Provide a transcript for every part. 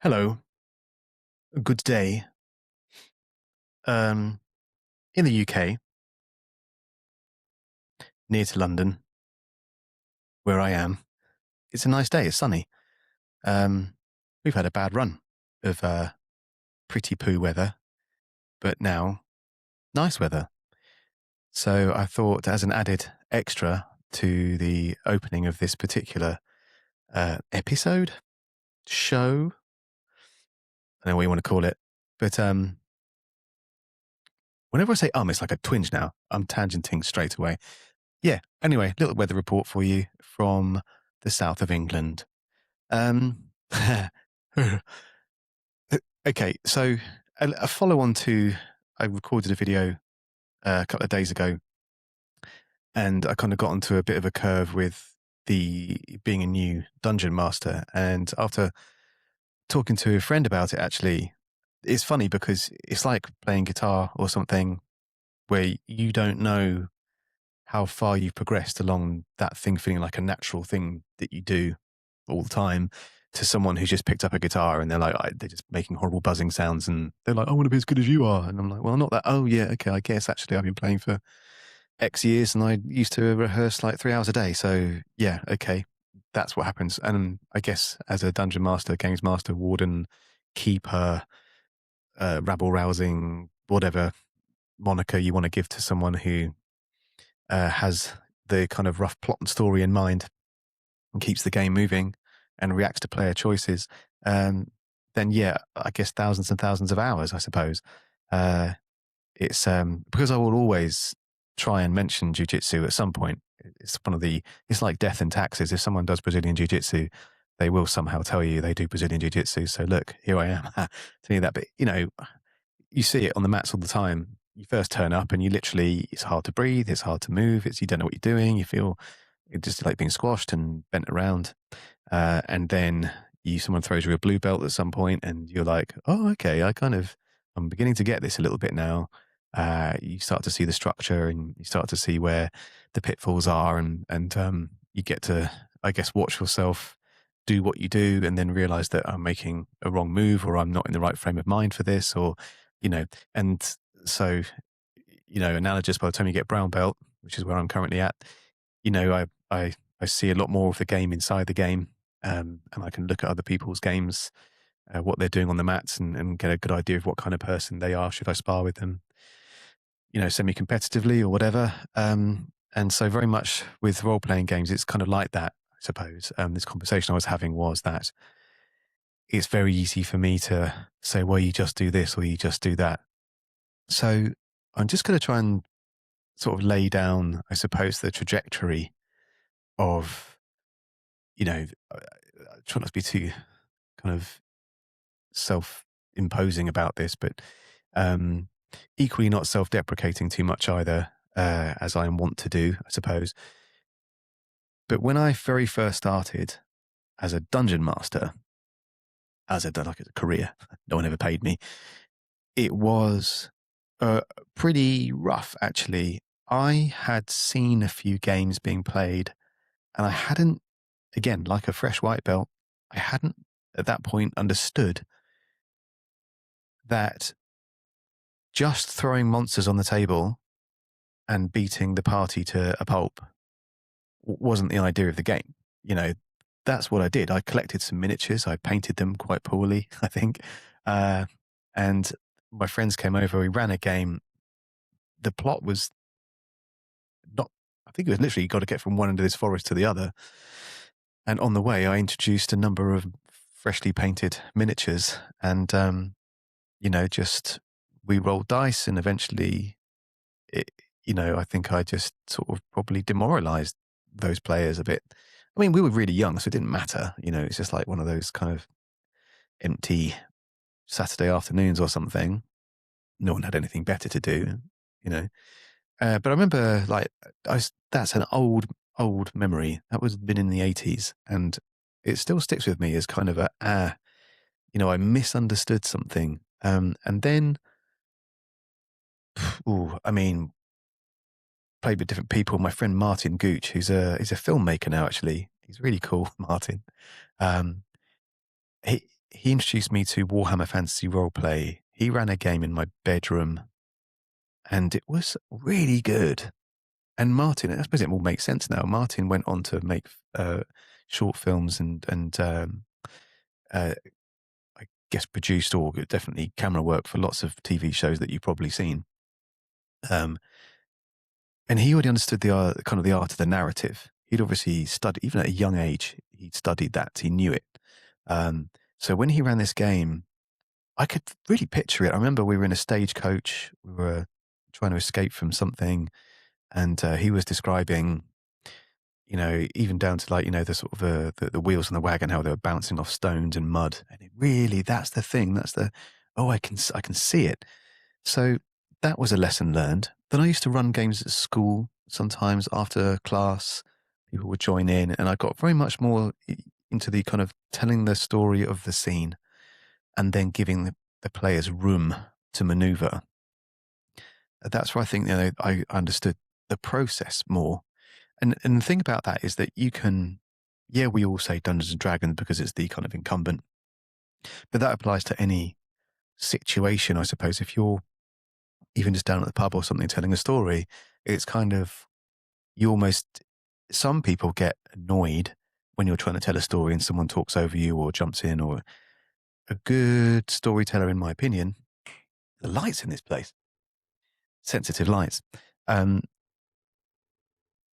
Hello, good day. In the UK, near to London, where I am, it's a nice day. It's sunny. Um, we've had a bad run of pretty poo weather, but now nice weather. So I thought, as an added extra to the opening of this particular episode, show, I don't know what you want to call it, but whenever I say it's like a twinge now. I'm tangenting straight away. Yeah. Anyway, little weather report for you from the south of England. Um, okay, so a follow on to, I recorded a video a couple of days ago, and I kind of got onto a bit of a curve with the being a new dungeon master. And after talking to a friend about it, actually, it's funny because it's like playing guitar or something where you don't know how far you've progressed along that thing feeling like a natural thing that you do all the time, to someone who's just picked up a guitar and they're like, they're just making horrible buzzing sounds and they're like, I want to be as good as you are. And I'm like, well, not that. Oh yeah. Okay. I guess actually I've been playing for X years and I used to rehearse like 3 hours a day. So yeah. Okay. That's what happens. And I guess as a dungeon master, games master, warden, keeper, rabble rousing, whatever moniker you want to give to someone who has the kind of rough plot and story in mind and keeps the game moving and reacts to player choices, then yeah, I guess thousands and thousands of hours, I suppose. It's because I will always try and mention jiu-jitsu at some point. It's like death and taxes. If someone does Brazilian jiu-jitsu, they will somehow tell you they do Brazilian jiu-jitsu. So look, here I am telling you that. But you see it on the mats all the time. You first turn up and it's hard to breathe. It's hard to move. You don't know what you're doing. You feel it's just like being squashed and bent around. And then someone throws you a blue belt at some point and you're like, oh, okay, I'm beginning to get this a little bit now. You start to see the structure and you start to see where the pitfalls are, and you get to, I guess, watch yourself do what you do and then realize that I'm making a wrong move or I'm not in the right frame of mind for this, or, and so, analogous, by the time you get brown belt, which is where I'm currently at, I see a lot more of the game inside the game, and I can look at other people's games, what they're doing on the mats, and get a good idea of what kind of person they are. Should I spar with them, semi-competitively or whatever? And so very much with role-playing games, it's kind of like that, I suppose. This conversation I was having was that it's very easy for me to say, well, you just do this or you just do that. So I'm just going to try and sort of lay down, I suppose, the trajectory of, try not to be too kind of self-imposing about this, but equally not self-deprecating too much either, as I am wont to do, I suppose. But when I very first started as a dungeon master, as a career, no one ever paid me, it was pretty rough, actually. I had seen a few games being played and I hadn't, again, like a fresh white belt, I hadn't at that point understood that just throwing monsters on the table and beating the party to a pulp wasn't the idea of the game. That's what I did. I collected some miniatures. I painted them quite poorly, I think. And my friends came over. We ran a game. The plot was not, I think it was literally, you got to get from one end of this forest to the other. And on the way, I introduced a number of freshly painted miniatures and, just we rolled dice and eventually, I think I just sort of probably demoralized those players a bit. I mean, we were really young, so it didn't matter. It's just like one of those kind of empty Saturday afternoons or something. No one had anything better to do, you know. But I remember, that's an old memory. That was been in the 80s, and it still sticks with me as kind of I misunderstood something. And then, played with different people. My friend Martin Gooch, he's a filmmaker now. Actually, he's really cool, Martin. he introduced me to Warhammer Fantasy Roleplay. He ran a game in my bedroom, and it was really good. And Martin, I suppose it all makes sense now. Martin went on to make short films and I guess produced or definitely camera work for lots of TV shows that you've probably seen. And he already understood the kind of the art of the narrative. He'd obviously studied, even at a young age, he'd studied that. He knew it. So when he ran this game, I could really picture it. I remember we were in a stagecoach. We were trying to escape from something, and he was describing, even down to like, the sort of the wheels on the wagon, how they were bouncing off stones and mud. And it really, that's the thing. I can see it. So that was a lesson learned. Then I used to run games at school sometimes after class. People would join in, and I got very much more into the kind of telling the story of the scene and then giving the players room to maneuver. That's where I think I understood the process more. And the thing about that is that you can, we all say Dungeons and Dragons because it's the kind of incumbent, but that applies to any situation, I suppose. If you're even just down at the pub or something telling a story, it's kind of, some people get annoyed when you're trying to tell a story and someone talks over you or jumps in. Or a good storyteller, in my opinion, the lights in this place, sensitive lights.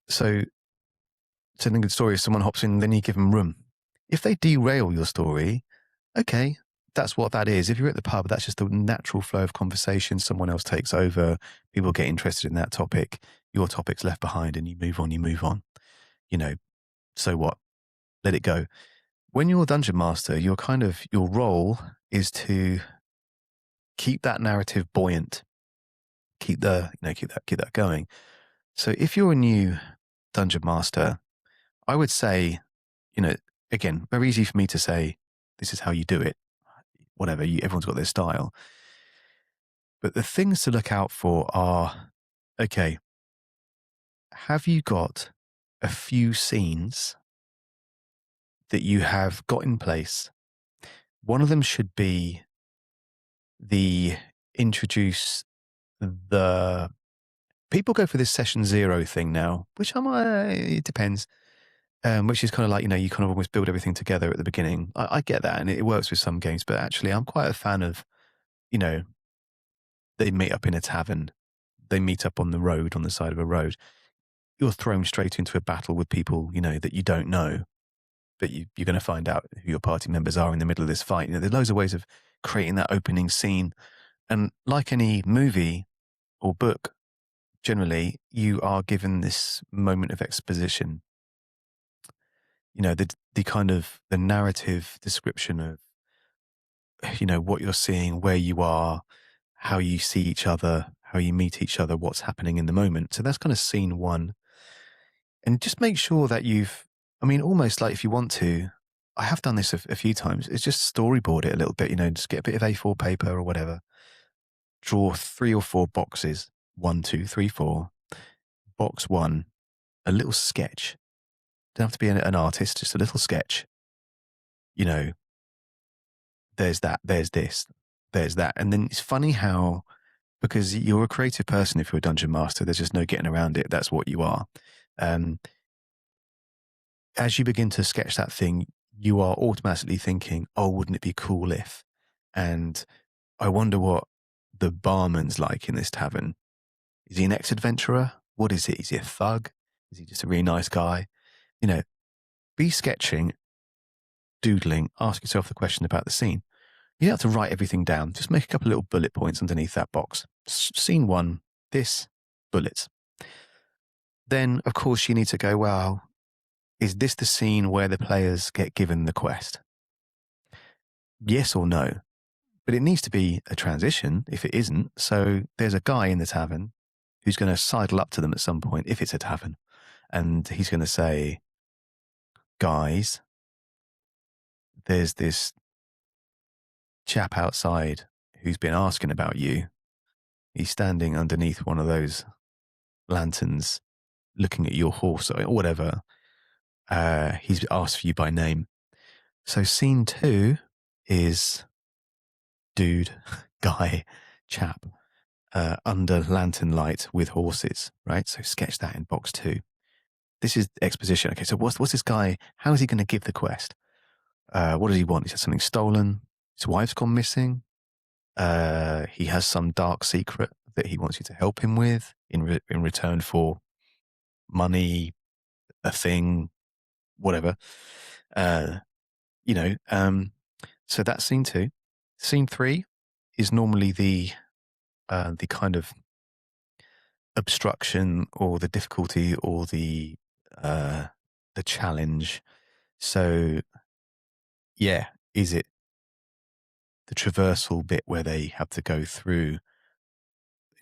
So telling a good story, if someone hops in, then you give them room. If they derail your story, okay, that's what that is. If you're at the pub, that's just the natural flow of conversation. Someone else takes over. People get interested in that topic. Your topic's left behind and you move on. So what? Let it go. When you're a dungeon master, your role is to keep that narrative buoyant. Keep that going. So if you're a new dungeon master, I would say, again, very easy for me to say, this is how you do it. Whatever, everyone's got their style. But the things to look out for are, okay, have you got a few scenes that you have got in place? One of them should be introduce the, people go for this session 0 thing now, which it depends. Which is kind of like, you kind of almost build everything together at the beginning. I get that, and it works with some games, but actually I'm quite a fan of, they meet up in a tavern, they meet up on the road, on the side of a road. You're thrown straight into a battle with people, that you don't know, but you're going to find out who your party members are in the middle of this fight. There's loads of ways of creating that opening scene. And like any movie or book, generally, you are given this moment of exposition. The kind of the narrative description of, what you're seeing, where you are, how you see each other, how you meet each other, what's happening in the moment. So that's kind of scene 1. And just make sure that almost like if you want to, I have done this a few times, it's just storyboard it a little bit, just get a bit of A4 paper or whatever, draw 3 or 4 boxes, 1, 2, 3, 4. Box 1, a little sketch. Don't have to be an artist, just a little sketch. There's that, there's this, there's that. And then it's funny how, because you're a creative person, if you're a dungeon master, there's just no getting around it. That's what you are. As you begin to sketch that thing, you are automatically thinking, oh, wouldn't it be cool if? And I wonder what the barman's like in this tavern. Is he an ex-adventurer? What is it? Is he a thug? Is he just a really nice guy? Be sketching, doodling, ask yourself the question about the scene. You don't have to write everything down. Just make a couple of little bullet points underneath that box. Scene 1, this, bullets. Then, of course, you need to go, well, is this the scene where the players get given the quest? Yes or no? But it needs to be a transition if it isn't. So there's a guy in the tavern who's going to sidle up to them at some point, if it's a tavern, and he's going to say, guys, there's this chap outside who's been asking about you. He's standing underneath one of those lanterns looking at your horse or whatever. He's asked for you by name. So scene 2 is dude, guy, chap, under lantern light with horses, right? So sketch that in box 2. This is exposition. Okay, so what's this guy? How is he going to give the quest? What does he want? He said something stolen. His wife's gone missing. He has some dark secret that he wants you to help him with in return for money, a thing, whatever. So that's scene 2. Scene 3 is normally the kind of obstruction or the difficulty or the challenge. So yeah, is it the traversal bit where they have to go through,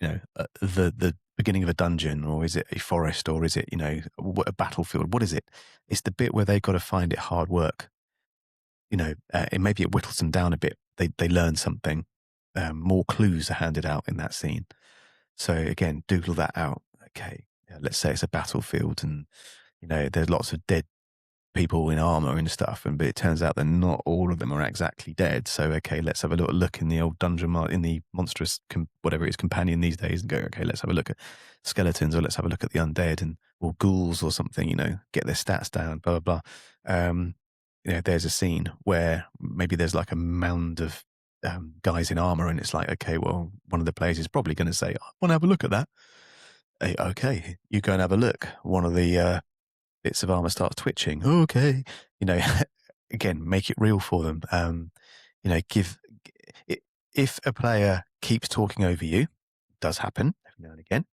the beginning of a dungeon, or is it a forest, or is it, a battlefield? What is it? It's the bit where they've got to find it hard work. Maybe it whittles them down a bit. They learn something. More clues are handed out in that scene. So again, doodle that out. Okay, let's say it's a battlefield, and there's lots of dead people in armor and stuff, but it turns out that not all of them are exactly dead. So okay, let's have a little look in the old dungeon, in the monstrous whatever it is, companion these days, and go, okay, let's have a look at skeletons, or let's have a look at the undead or ghouls or something. Get their stats down, blah blah blah. There's a scene where maybe there's like a mound of guys in armor, and it's like, okay, well, one of the players is probably going to say, I want to have a look at that. Okay, you go and have a look. One of the bits of armor starts twitching. Okay, again, make it real for them. If a player keeps talking over you, does happen every now and again,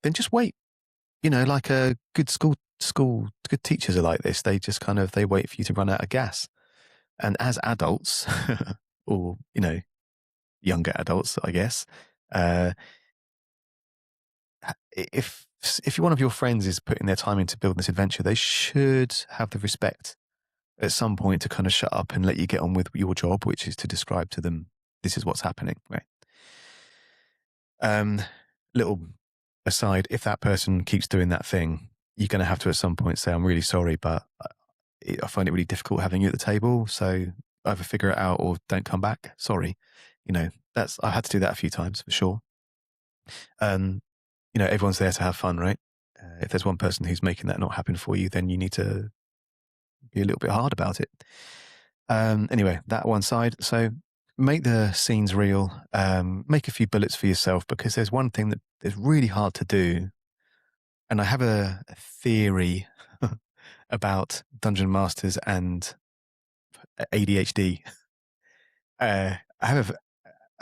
then just wait. Like a good good teachers are like this. They just they wait for you to run out of gas. And as adults, or younger adults, I guess, if one of your friends is putting their time into building this adventure, they should have the respect at some point to kind of shut up and let you get on with your job, which is to describe to them, this is what's happening, right? Little aside, if that person keeps doing that thing, you're going to have to at some point say, I'm really sorry, but I find it really difficult having you at the table. So either figure it out or don't come back. Sorry. I had to do that a few times for sure. Everyone's there to have fun, right? If there's one person who's making that not happen for you, then you need to be a little bit hard about it. Anyway, that one side. So make the scenes real. Make a few bullets for yourself, because there's one thing that is really hard to do. And I have a theory about dungeon masters and ADHD. I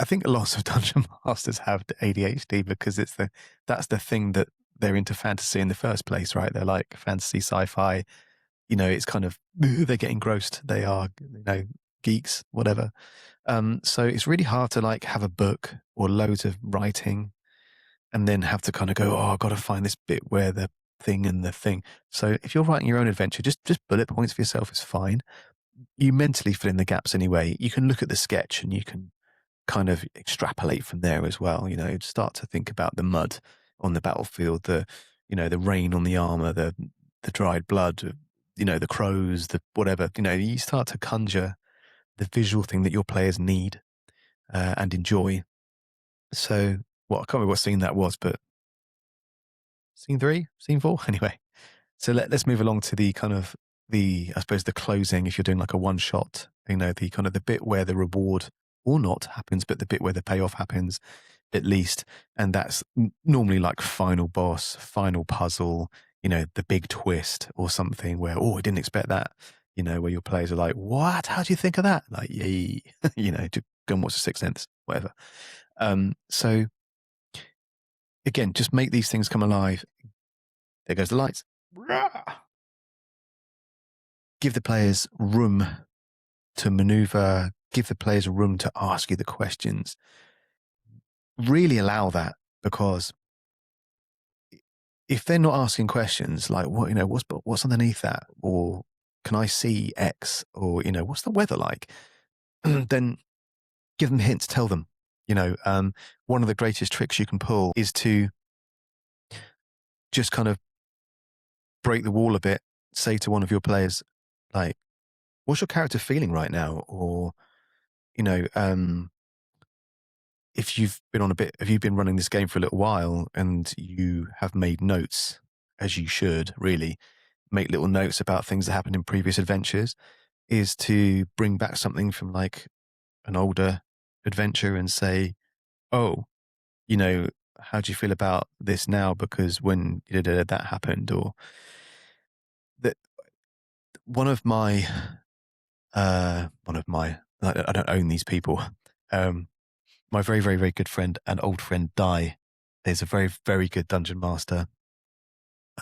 think lots of dungeon masters have ADHD because that's the thing that they're into fantasy in the first place, right? They're like fantasy, sci-fi. It's kind of they get engrossed. They are, geeks, whatever. So it's really hard to have a book or loads of writing, and then have to kind of go, I've got to find this bit where the thing and the thing. So if you're writing your own adventure, just bullet points for yourself is fine. You mentally fill in the gaps anyway. You can look at the sketch and you can kind of extrapolate from there as well. Start to think about the mud on the battlefield, the rain on the armor, the dried blood, the crows, the whatever. You start to conjure the visual thing that your players need and enjoy. So, I can't remember what scene that was, but scene 3, scene 4, anyway. So let's move along to the kind of I suppose the closing. If you're doing like a one shot, the kind of the bit where the reward or not happens, but the bit where the payoff happens at least. And that's normally like final boss, final puzzle, the big twist or something where, I didn't expect that, where your players are like, what? How do you think of that? Like, yay, to go and watch The Sixth Sense, whatever. So again, just make these things come alive. There goes the lights. Give the players room to maneuver, give the players room to ask you the questions. Really allow that, because if they're not asking questions like, what's underneath that? Or can I see X? Or, what's the weather like? Then give them hints, tell them. One of the greatest tricks you can pull is to just kind of break the wall a bit, say to one of your players, like, what's your character feeling right now? Or, you know, if you've been running this game for a little while and you have made notes, as you should really make little notes about things that happened in previous adventures, is to bring back something from like an older adventure and say, oh, you know, how do you feel about this now? Because when that happened, or that one of my, I don't own these people. My very, very, very good friend and old friend, Di, is a very, very good dungeon master.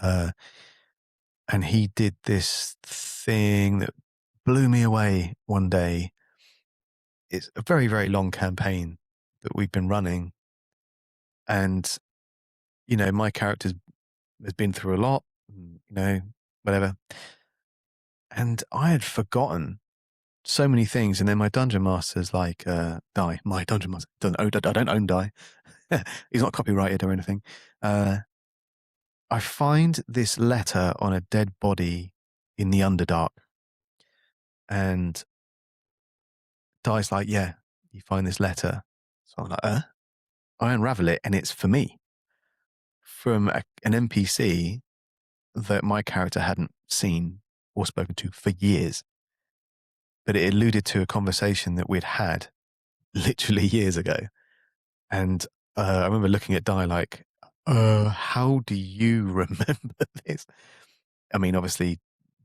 And he did this thing that blew me away one day. It's a very, very long campaign that we've been running. And, you know, my character has been through a lot, you know, whatever. And I had forgotten so many things. And then my dungeon master's like, Di, my dungeon master, I don't own Di. He's not copyrighted or anything. I find this letter on a dead body in the Underdark. And Di's like, yeah, you find this letter. So I'm like, I unravel it, and it's for me from an NPC that my character hadn't seen or spoken to for years. But it alluded to a conversation that we'd had literally years ago. And I remember looking at Di like, how do you remember this? I mean, obviously,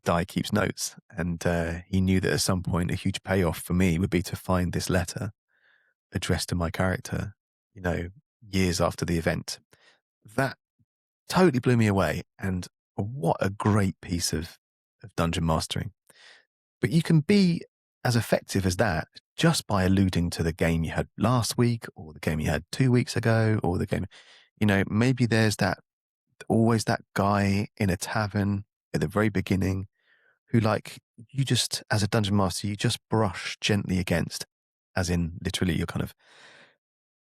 Di keeps notes, and he knew that at some point a huge payoff for me would be to find this letter addressed to my character, you know, years after the event. That totally blew me away, and what a great piece of dungeon mastering. But you can be as effective as that just by alluding to the game you had last week, or the game you had 2 weeks ago, or the game, you know, maybe there's always that guy in a tavern at the very beginning who, like, you just, as a dungeon master, you just brush gently against, as in literally you're kind of,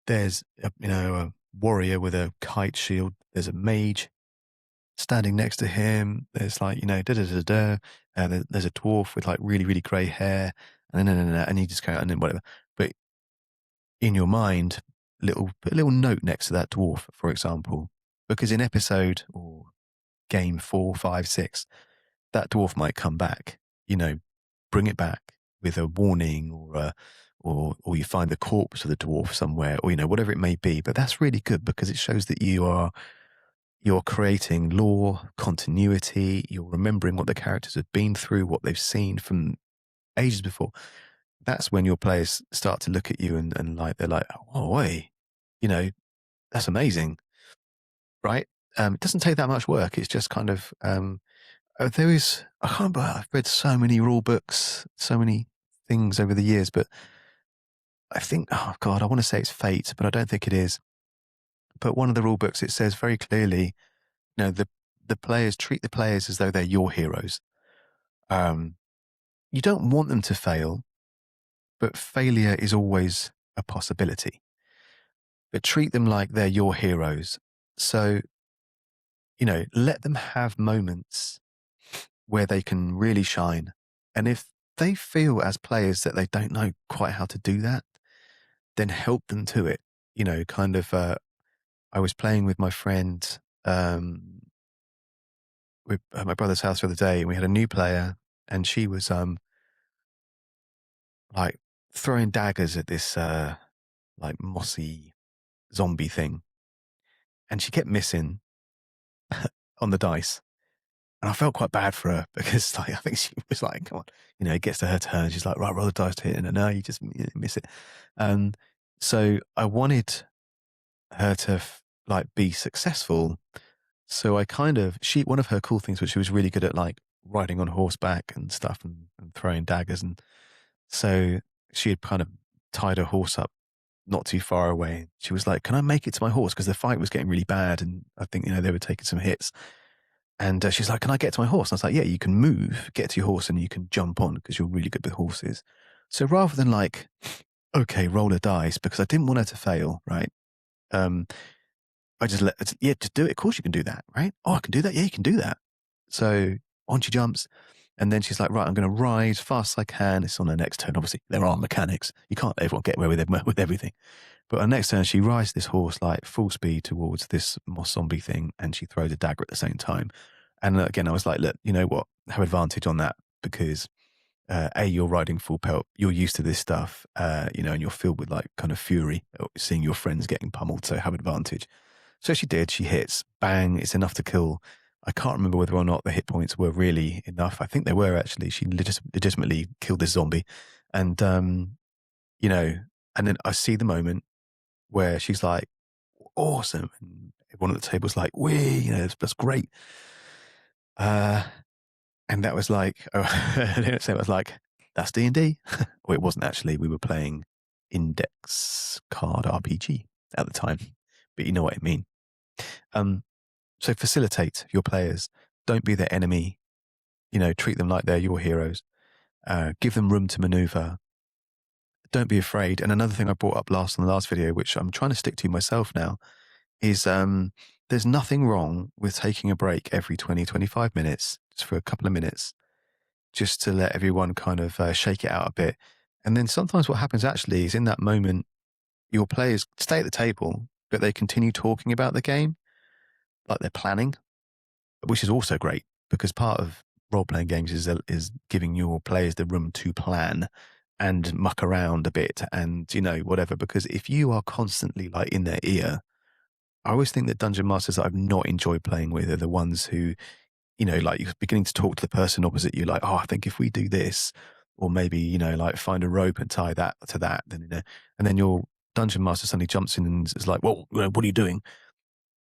there's a warrior with a kite shield, there's a mage standing next to him, there's like, you know, there's a dwarf with like really, really grey hair, and you just go, and then whatever. But in your mind, put a little note next to that dwarf, for example, because in episode or game 4, 5, 6, that dwarf might come back, you know, bring it back with a warning, or you find the corpse of the dwarf somewhere, or, you know, whatever it may be. But that's really good because it shows that you're creating lore, continuity, you're remembering what the characters have been through, what they've seen from ages before. That's when your players start to look at you and like, they're like, oh, hey, you know, that's amazing, right? It doesn't take that much work. It's just kind of, I can't remember, I've read so many rule books, so many things over the years, but I think, oh God, I want to say it's Fate, but I don't think it is. But one of the rule books, it says very clearly, you know, the players treat the players as though they're your heroes. You don't want them to fail, but failure is always a possibility. But treat them like they're your heroes. So, you know, let them have moments where they can really shine. And if they feel as players that they don't know quite how to do that, then help them to it. You know, kind of, I was playing with my friend, with at my brother's house the other day, and we had a new player, and she was, like throwing daggers at this, like mossy zombie thing. And she kept missing on the dice. And I felt quite bad for her because, like, I think she was like, come on, you know, it gets to her turn. She's like, right, roll the dice to hit. And no, you just miss it. So I wanted her to like be successful. So I one of her cool things was she was really good at like riding on horseback and stuff, and throwing daggers. And so she had kind of tied her horse up not too far away. She was like, can I make it to my horse? Because the fight was getting really bad. And I think, you know, they were taking some hits. And she's like, can I get to my horse? And I was like, yeah, you can move, get to your horse, and you can jump on because you're really good with horses. So rather than like, okay, roll a dice, because I didn't want her to fail, right? I just just do it. Of course you can do that, right? Oh, I can do that. Yeah, you can do that. So on she jumps. And then she's like, right, I'm going to ride fast as I can. It's on her next turn. Obviously, there are mechanics. You can't everyone get away with everything. But on her next turn, she rides this horse like full speed towards this moss zombie thing, and she throws a dagger at the same time. And again, I was like, look, you know what? Have advantage on that because A, you're riding full pelt. You're used to this stuff, you know, and you're filled with like kind of fury seeing your friends getting pummeled. So have advantage. So she did. She hits. Bang. It's enough to kill. I can't remember whether or not the hit points were really enough. I think they were actually. She legitimately killed this zombie. And, you know, and then I see the moment where she's like, awesome. And everyone at the table's like, you know, that's great. And that was like, it was like, that's D&D. Well, it wasn't actually. We were playing Index Card RPG at the time, but you know what I mean. So facilitate your players. Don't be their enemy. You know, treat them like they're your heroes. Give them room to maneuver. Don't be afraid. And another thing I brought up on the last video, which I'm trying to stick to myself now, is there's nothing wrong with taking a break every 20, 25 minutes, just for a couple of minutes, just to let everyone kind of shake it out a bit. And then sometimes what happens actually is in that moment, your players stay at the table, but they continue talking about the game, like they're planning, which is also great because part of role-playing games is giving your players the room to plan and muck around a bit and, you know, whatever. Because if you are constantly like in their ear, I always think that dungeon masters that I've not enjoyed playing with are the ones who, you know, like you're beginning to talk to the person opposite you, like, oh, I think if we do this, or maybe, you know, like find a rope and tie that to that, then, you know, and then your dungeon master suddenly jumps in and is like, well, what are you doing?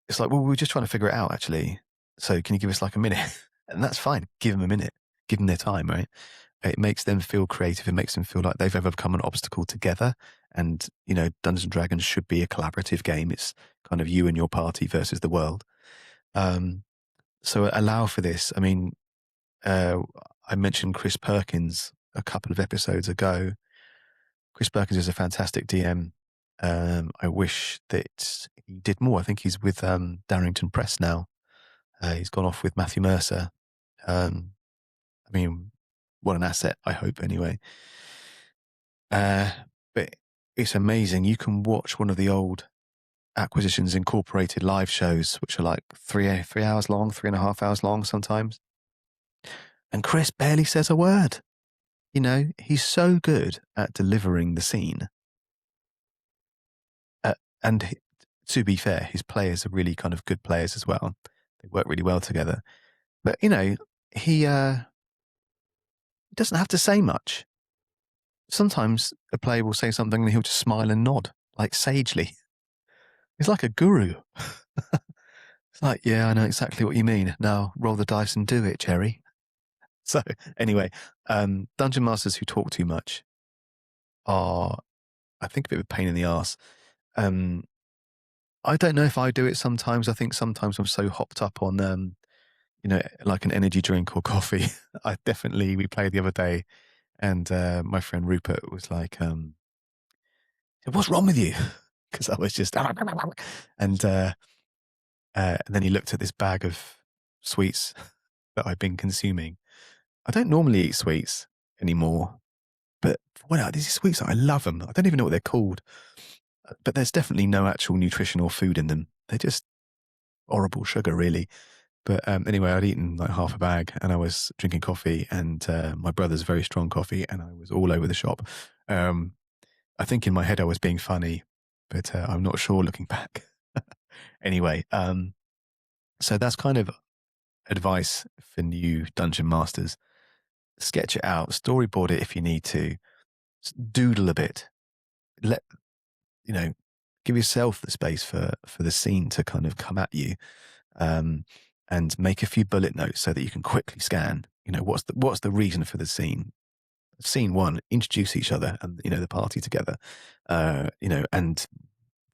It's like, well, we were just trying to figure it out, actually. So can you give us like a minute? And that's fine. Give them a minute. Give them their time, right? It makes them feel creative. It makes them feel like they've overcome an obstacle together. And, you know, Dungeons and Dragons should be a collaborative game. It's kind of you and your party versus the world. So allow for this. I mean, I mentioned Chris Perkins a couple of episodes ago. Chris Perkins is a fantastic DM. I wish that he did more. I think he's with Darrington Press now. He's gone off with Matthew Mercer. I mean, what an asset, I hope, anyway. But it's amazing. You can watch one of the old Acquisitions Incorporated live shows, which are like 3 hours long, 3.5 hours long sometimes. And Chris barely says a word. You know, he's so good at delivering the scene. And to be fair, his players are really kind of good players as well. They work really well together. But, you know, he doesn't have to say much. Sometimes a player will say something and he'll just smile and nod, like sagely. He's like a guru. It's like, yeah, I know exactly what you mean. Now roll the dice and do it, Jerry. So anyway, dungeon masters who talk too much are, I think, a bit of a pain in the arse. I don't know if I do it sometimes. I think sometimes I'm so hopped up on, you know, like an energy drink or coffee. We played the other day and my friend Rupert was like, what's wrong with you? Because I was just, and then he looked at this bag of sweets that I've been consuming. I don't normally eat sweets anymore, but these sweets, I love them. I don't even know what they're called, but there's definitely no actual nutrition or food in them. They're just horrible sugar, really. But anyway, I'd eaten like half a bag and I was drinking coffee and my brother's very strong coffee and I was all over the shop. I think in my head I was being funny, but I'm not sure looking back. Anyway, so that's kind of advice for new dungeon masters. Sketch it out, storyboard it if you need to, doodle a bit. Give yourself the space for the scene to kind of come at you, and make a few bullet notes so that you can quickly scan. You know, what's the reason for the scene? Scene one, introduce each other and, you know, the party together, you know, and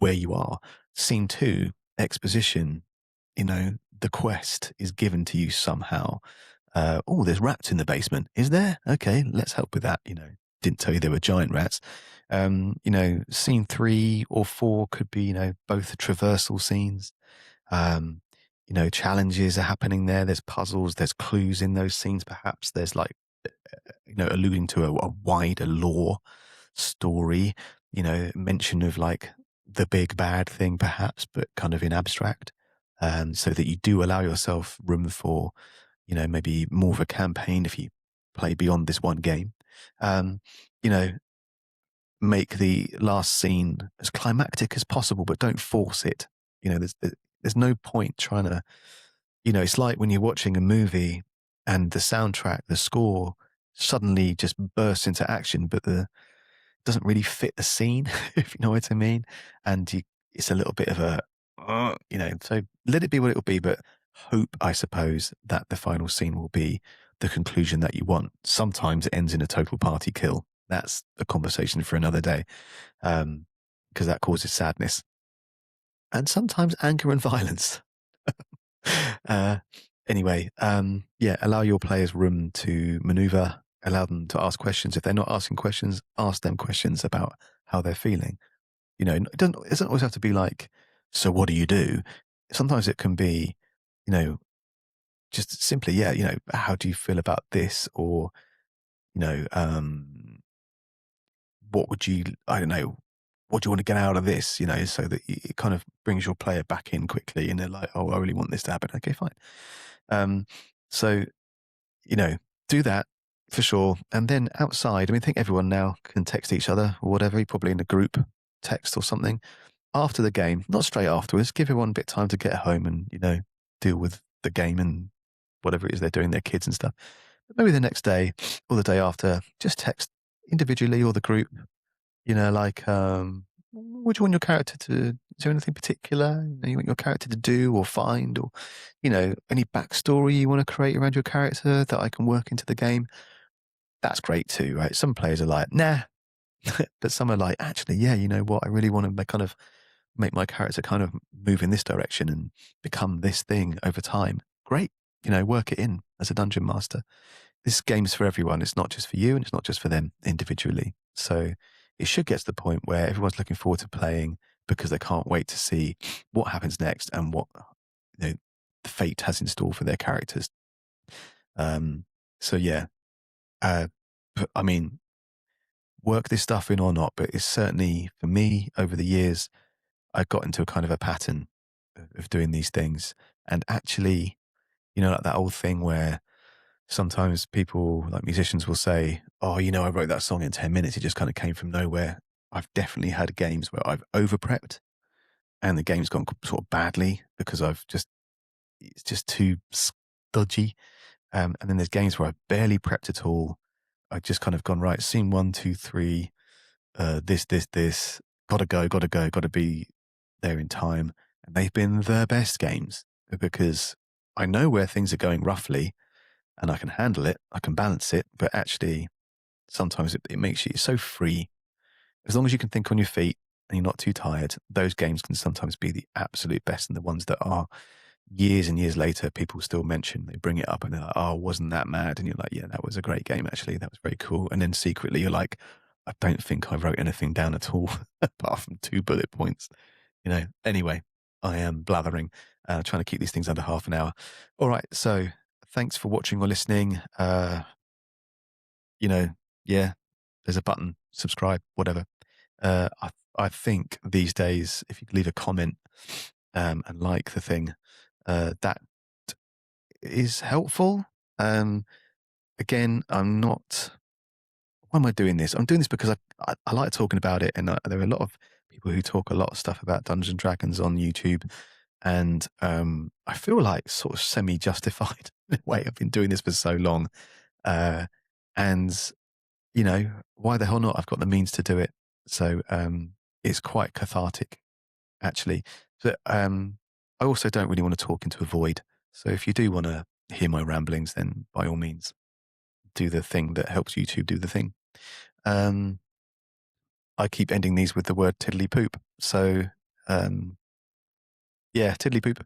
where you are. Scene two, exposition, you know, the quest is given to you somehow. Oh, there's rats in the basement. Is there? Okay, let's help with that. You know, didn't tell you there were giant rats. You know, scene 3 or 4 could be, you know, both traversal scenes. You challenges are happening there. There's puzzles, there's clues in those scenes, perhaps. There's like, alluding to a wider lore story, mention of like the big bad thing, perhaps, but kind of in abstract. So that you do allow yourself room for, maybe more of a campaign if you play beyond this one game. You know, make the last scene as climactic as possible, but don't force it. There's no point trying to, it's like when you're watching a movie and the soundtrack, the score suddenly just bursts into action, but the doesn't really fit the scene, if you know what I mean. And it's a little bit of a, so let it be what it will be, but hope, I suppose, that the final scene will be the conclusion that you want. Sometimes it ends in a total party kill. That's a conversation for another day, because that causes sadness. And sometimes anger and violence. Anyway, allow your players room to maneuver, allow them to ask questions. If they're not asking questions, ask them questions about how they're feeling. It doesn't always have to be like, so what do you do? Sometimes it can be, just simply, how do you feel about this? Or, what would you, I don't know, what do you want to get out of this? So that it kind of brings your player back in quickly and they're like, oh, I really want this to happen. Okay, fine. So, do that for sure. And then outside, I think everyone now can text each other or whatever, probably in a group text or something after the game, not straight afterwards. Give everyone a bit of time to get home and, deal with the game and whatever it is they're doing, their kids and stuff. But maybe the next day or the day after, just text individually or the group, like, what do you want your character to, is there anything particular you want your character to do or find, or, any backstory you want to create around your character that I can work into the game? That's great too, right? Some players are like, nah, but some are like, actually, yeah, you know what? I really want to kind of make my character kind of move in this direction and become this thing over time. Great. Work it in as a dungeon master. This game's for everyone. It's not just for you and it's not just for them individually. So it should get to the point where everyone's looking forward to playing because they can't wait to see what happens next and what the fate has in store for their characters. So yeah, but, work this stuff in or not, but it's certainly for me over the years, I got into a kind of a pattern of doing these things. And actually, like that old thing where sometimes people, like musicians, will say, oh, I wrote that song in 10 minutes. It just kind of came from nowhere. I've definitely had games where I've over prepped and the game's gone sort of badly because it's just too dodgy. And then there's games where I've barely prepped at all. I've just kind of gone, right, scene 1, 2, 3, this, gotta go, gotta be there in time. And they've been the best games because I know where things are going roughly and I can handle it, I can balance it, but actually sometimes it makes you so free. As long as you can think on your feet and you're not too tired, those games can sometimes be the absolute best, and the ones that are years and years later, people still mention, they bring it up and they're like, oh, wasn't that mad? And you're like, yeah, that was a great game, actually. That was very cool. And then secretly you're like, I don't think I wrote anything down at all, apart from 2 bullet points. Anyway, I am blathering, trying to keep these things under half an hour. All right. So thanks for watching or listening. Yeah, there's a button, subscribe, whatever. I think these days, if you leave a comment and like the thing, that is helpful. Again, I'm not. Why am I doing this? I'm doing this because I like talking about it, and there are a lot of people who talk a lot of stuff about Dungeons and Dragons on YouTube, and I feel like sort of semi-justified in a way. I've been doing this for so long, and why the hell not? I've got the means to do it, so it's quite cathartic, actually. But I also don't really want to talk into a void. So if you do want to hear my ramblings, then by all means, do the thing that helps YouTube do the thing. I keep ending these with the word tiddly poop. So, yeah, tiddly poop.